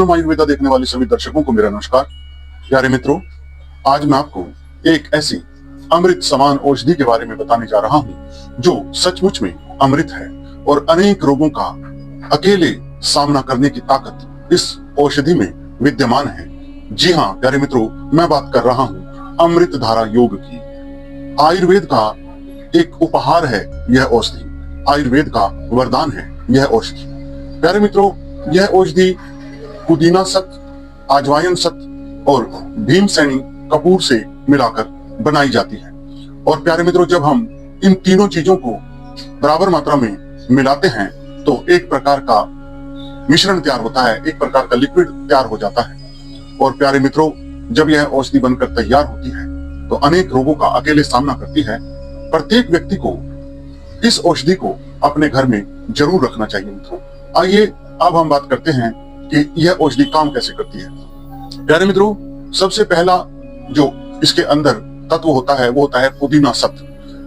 एवं आयुर्वेदा देखने वाले सभी दर्शकों को मेरा नमस्कार। प्यारे मित्रों, आज मैं आपको एक ऐसी अमृत समान औषधि के बारे में बताने जा रहा हूं जो सचमुच में अमृत है और अनेक रोगों का अकेले सामना करने की ताकत इस औषधि में विद्यमान है। जी हाँ प्यारे मित्रों, मैं बात कर रहा हूं अमृत धारा योग की। आयुर्वेद का एक उपहार है यह औषधि, आयुर्वेद का वरदान है यह औषधि। प्यारे मित्रों, यह औषधि पुदीना सत्व, अजवाइन सत्व और भीमसेनी कपूर से मिलाकर बनाई जाती है। और प्यारे मित्रों, जब हम इन तीनों चीजों को बराबर मात्रा में मिलाते हैं तो एक प्रकार का मिश्रण तैयार होता है, एक प्रकार का लिक्विड तैयार हो जाता है। और प्यारे मित्रों, जब यह औषधि बनकर तैयार होती है तो अनेक रोगों का अकेले सामना करती है। प्रत्येक व्यक्ति को इस औषधि को अपने घर में जरूर रखना चाहिए। मित्रों, आइए अब हम बात करते हैं कि यह औषधि काम कैसे करती है। प्यारे मित्रों, सबसे पहला जो इसके अंदर तत्व होता है वो होता है पुदीना सत्व।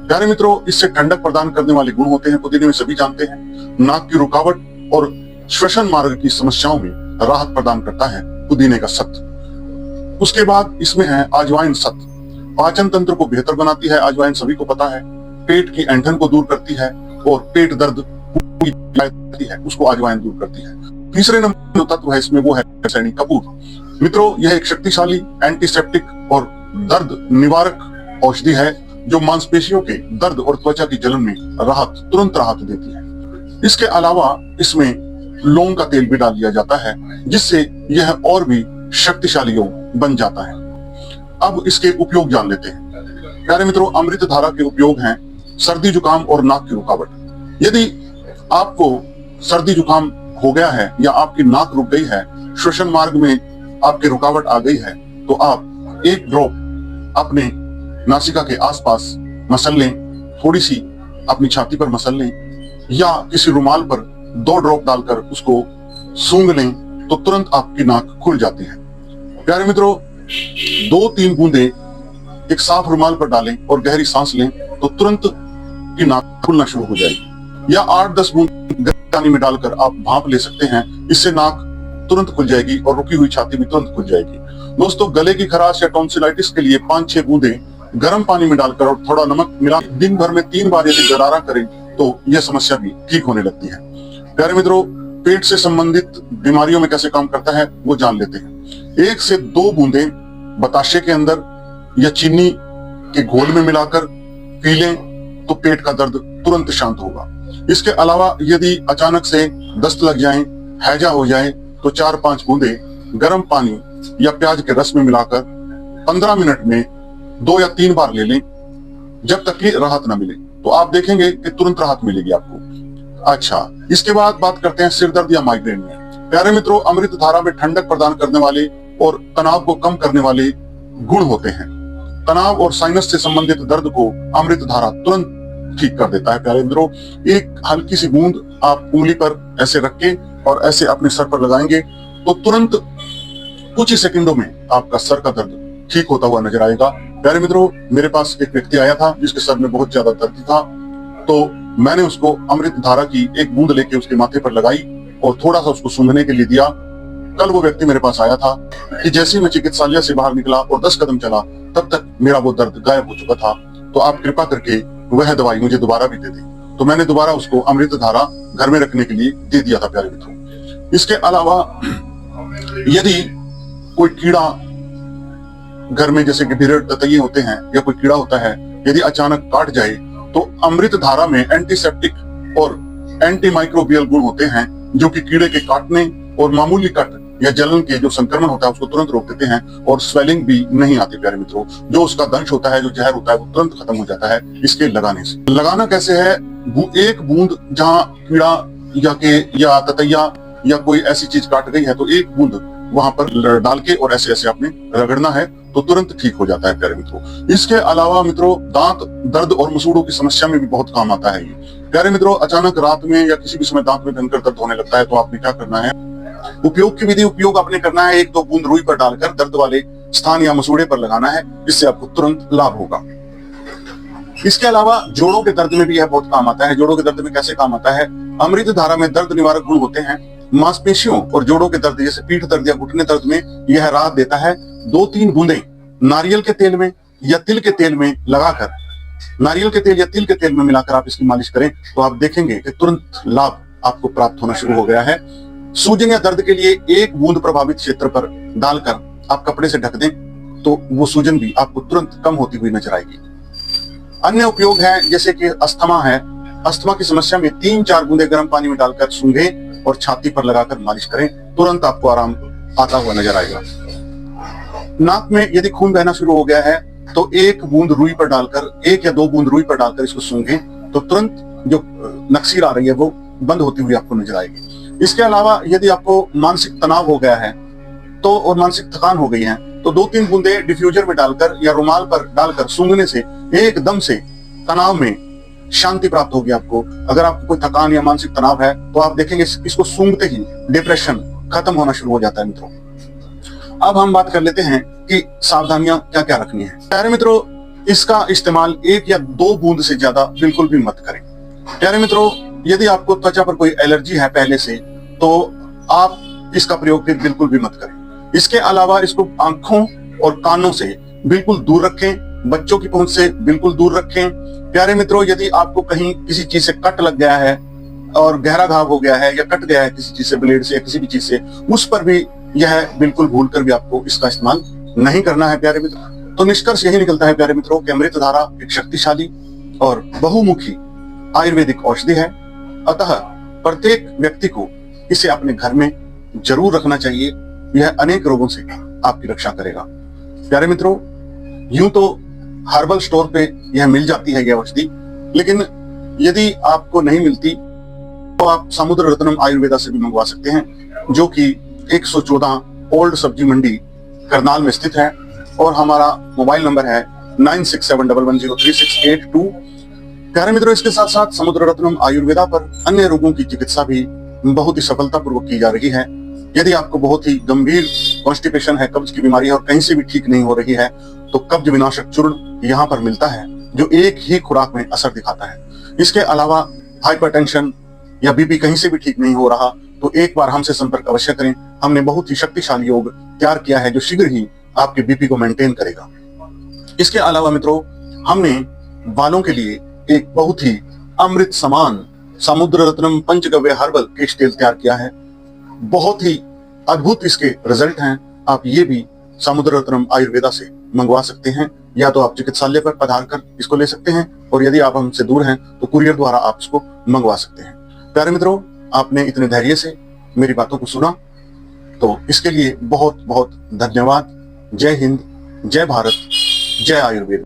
प्यारे मित्रों, इससे ठंडक प्रदान करने वाले गुण होते हैं। पुदीने में सभी जानते हैं नाक की रुकावट और श्वसन मार्ग की समस्याओं में राहत प्रदान करता है पुदीने का सत्व। उसके बाद इसमें है अजवाइन सत्व, पाचन तंत्र को बेहतर बनाती है। अजवाइन सभी को पता है पेट की ऐंठन को दूर करती है और पेट दर्द है उसको अजवाइन दूर करती है। तीसरे नंबर जो तत्व है इसमें वो है भीमसेनी कपूर। मित्रों, यह एक शक्तिशाली एंटीसेप्टिक और दर्द निवारक औषधि है जो मांसपेशियों के दर्द और त्वचा की जलन में तुरंत राहत देती है। इसके अलावा इसमें लौंग का तेल भी डाल दिया जाता है जिससे यह और भी शक्तिशाली बन जाता है। अब इसके उपयोग जान लेते हैं। प्यारे मित्रों, अमृत धारा के उपयोग हैं सर्दी जुकाम और नाक की रुकावट। यदि आपको सर्दी जुकाम हो गया है या आपकी नाक रुक गई है, श्वसन मार्ग में आपके रुकावट आ गई है, तो आप एक ड्रॉप अपने नासिका के आसपास मसल लें, थोड़ी सी अपनी छाती पर मसल लें या किसी रुमाल पर 2 ड्रॉप डालकर उसको सूंघ लें तो तुरंत आपकी नाक खुल जाती है। प्यारे मित्रों, 2-3 बूंदे एक साफ रुमाल पर डालें और गहरी सांस लें तो तुरंत की नाक खुलना शुरू हो जाएगी। या 8-10 बूंद गर्म पानी में डालकर आप भाप ले सकते हैं, इससे नाक तुरंत खुल जाएगी और रुकी हुई छाती भी तुरंत खुल जाएगी। दोस्तों, गले की खराश या टॉन्सिलाइटिस के लिए 5-6 बूंदे गर्म पानी में डालकर और थोड़ा नमक मिला दिन भर में 3 बार यदि गरारा करें तो यह समस्या भी ठीक होने लगती है। प्यारे मित्रों, पेट से संबंधित बीमारियों में कैसे काम करता है वो जान लेते हैं। 1 से 2 बूंदे बताशे के अंदर या चीनी के घोल में मिलाकर पी लें तो पेट का दर्द तुरंत शांत होगा। इसके अलावा यदि अचानक से दस्त लग जाए, हैजा हो जाए तो 4-5 बूंदे गर्म पानी या प्याज के रस में मिलाकर 15 मिनट में 2 या 3 बार ले लें जब तक कि राहत ना मिले, तो आप देखेंगे कि तुरंत राहत मिलेगी आपको। अच्छा, इसके बाद बात करते हैं सिर दर्द या माइग्रेन में। प्यारे मित्रों, अमृत धारा में ठंडक प्रदान करने वाले और तनाव को कम करने वाले गुण होते हैं। तनाव और साइनस से संबंधित दर्द को अमृत धारा तुरंत ठीक कर देता है। प्यारे मित्रों, एक हल्की सी बूंद आप उंगली पर ऐसे रख के और ऐसे अपने सर पर लगाएंगे तो तुरंत कुछ ही सेकंडों में आपका सर का दर्द ठीक होता हुआ नजर आएगा। प्यारे मित्रों, मेरे पास एक व्यक्ति आया था जिसके सर में बहुत ज्यादा दर्द था, तो मैंने उसको अमृत धारा की 1 बूंद लेके उसके माथे पर लगाई और थोड़ा सा उसको सूंघने के लिए दिया। कल वो व्यक्ति मेरे पास आया था कि जैसे ही मैं चिकित्सालय से बाहर निकला और 10 कदम चला तब तक मेरा वो दर्द गायब हो चुका था। तो आप कृपा करके वह दवाई मुझे दोबारा भी दे दें। तो मैंने दोबारा उसको अमृत धारा घर में रखने के लिए दे दिया था। प्यारे मित्रों, इसके अलावा यदि कोई कीड़ा घर में, जैसे कि भिरड़ ततैये होते हैं या कोई कीड़ा होता है, यदि अचानक काट जाए तो अमृत धारा में एंटीसेप्टिक और एंटी माइक्रोबियल गुण होते हैं जो कि कीड़े के काटने और मामूली कट या जलन के जो संक्रमण होता है उसको तुरंत रोक देते हैं और स्वेलिंग भी नहीं आती। प्यारे मित्रों, जो उसका दंश होता है, जो जहर होता है, वो तुरंत खत्म हो जाता है इसके लगाने से। लगाना कैसे है? 1 बूंद जहां कीड़ा या ततैया या कोई ऐसी चीज काट गई है तो 1 बूंद वहां पर डाल के और ऐसे ऐसे आपने रगड़ना है तो तुरंत ठीक हो जाता है। प्यारे मित्रों, इसके अलावा मित्रों, दांत दर्द और मसूड़ों की समस्या में भी बहुत काम आता है ये। प्यारे मित्रों, अचानक रात में या किसी भी समय दांत में भयंकर दर्द होने लगता है तो आपने क्या करना है? उपयोग की विधि उपयोग आपने करना है 1-2 बूंद रुई पर डालकर दर्द वाले स्थान या मसूड़े पर लगाना है, इससे आपको तुरंत लाभ होगा। इसके अलावा जोड़ों के दर्द में भी यह बहुत काम आता है। जोड़ों के दर्द में कैसे काम आता है? अमृत धारा में दर्द निवारक गुण होते हैं मांसपेशियों और जोड़ों के दर्द जैसे पीठ दर्द या घुटने दर्द में यह राहत देता है। 2-3 बूंदें नारियल के तेल में या तिल के तेल में लगाकर, नारियल के तेल या तिल के तेल में मिलाकर आप इसकी मालिश करें तो आप देखेंगे कि तुरंत लाभ आपको प्राप्त होना शुरू हो गया है। सूजन या दर्द के लिए 1 बूंद प्रभावित क्षेत्र पर डालकर आप कपड़े से ढक दें तो वो सूजन भी आपको तुरंत कम होती हुई नजर आएगी। अन्य उपयोग है जैसे कि अस्थमा है, अस्थमा की समस्या में 3-4 बूंदे गर्म पानी में डालकर सूंघें और छाती पर लगाकर मालिश करें, तुरंत आपको आराम आता हुआ नजर आएगा। नाक में यदि खून बहना शुरू हो गया है तो 1 बूंद रुई पर डालकर, 1 या 2 बूंद रुई पर डालकर इसको सूंघें तो तुरंत जो नक्सीर आ रही है वो बंद होती हुई आपको नजर आएगी। इसके अलावा यदि आपको मानसिक तनाव हो गया है तो और मानसिक थकान हो गई है तो 2-3 बूंदे डिफ्यूजर में डालकर या रुमाल पर डालकर सूंघने से एकदम से तनाव में शांति प्राप्त होगी आपको। अगर आपको कोई थकान या मानसिक तनाव है तो आप देखेंगे इसको सूंघते ही डिप्रेशन खत्म होना शुरू हो जाता है मित्रों। अब हम बात कर लेते हैं कि सावधानियां क्या क्या रखनी है। प्यारे मित्रों, इसका इस्तेमाल 1 या 2 बूंद से ज्यादा बिल्कुल भी मत करें। प्यारे मित्रों, यदि आपको त्वचा पर कोई एलर्जी है पहले से तो आप इसका प्रयोग फिर बिल्कुल भी मत करें। इसके अलावा इसको आंखों और कानों से बिल्कुल दूर रखें, बच्चों की पहुंच से बिल्कुल दूर रखें। प्यारे मित्रों, यदि आपको कहीं किसी चीज से कट लग गया है और गहरा घाव हो गया है या कट गया है किसी चीज से, ब्लेड से या किसी भी चीज से, उस पर भी यह बिल्कुल भूल कर भी आपको इसका इस्तेमाल नहीं करना है प्यारे मित्रों। तो निष्कर्ष यही निकलता है प्यारे मित्रों कि अमृतधारा एक शक्तिशाली और बहुमुखी आयुर्वेदिक औषधि है, अतः प्रत्येक व्यक्ति को इसे अपने घर में जरूर रखना चाहिए। यह अनेक रोगों से आपकी रक्षा करेगा। प्यारे मित्रों, यूं तो हर्बल स्टोर पे यह मिल जाती है यह औषधि, लेकिन यदि आपको नहीं मिलती तो आप समुद्र रत्नम आयुर्वेदा से भी मंगवा सकते हैं, जो कि 114 ओल्ड सब्जी मंडी करनाल में स्थित है और हमारा मोबाइल नंबर है 9671103682। प्यारे मित्रों, इसके साथ साथ समुद्र रत्नम आयुर्वेदा पर अन्य रोगों की चिकित्सा भी बहुत ही सफलतापूर्वक की जा रही है। यदि आपको बहुत ही गंभीर कॉन्स्टिपेशन है, कब्ज की बीमारी है और कहीं से भी ठीक नहीं हो रही है तो कब्ज विनाशक चूर्ण यहाँ पर मिलता है जो एक ही खुराक में असर दिखाता है। इसके अलावा हाइपरटेंशन या बीपी कहीं से भी ठीक नहीं हो रहा तो एक बार हमसे संपर्क अवश्य करें। हमने बहुत ही शक्तिशाली योग तैयार किया है जो शीघ्र ही आपके बीपी को मेंटेन करेगा। इसके अलावा मित्रों, हमने बालों के लिए एक बहुत ही अमृत समान समुद्र रत्नम पंचगव्य हर्बल केश तेल तैयार किया है। बहुत ही अद्भुत इसके रिजल्ट हैं। आप ये भी समुद्र रत्नम आयुर्वेदा से मंगवा सकते हैं, या तो आप चिकित्सालय पर पधार कर इसको ले सकते हैं और यदि आप हमसे दूर हैं तो कुरियर द्वारा आप इसको मंगवा सकते हैं। प्यारे मित्रों, आपने इतने धैर्य से मेरी बातों को सुना तो इसके लिए बहुत बहुत धन्यवाद। जय हिंद, जय भारत, जय आयुर्वेद।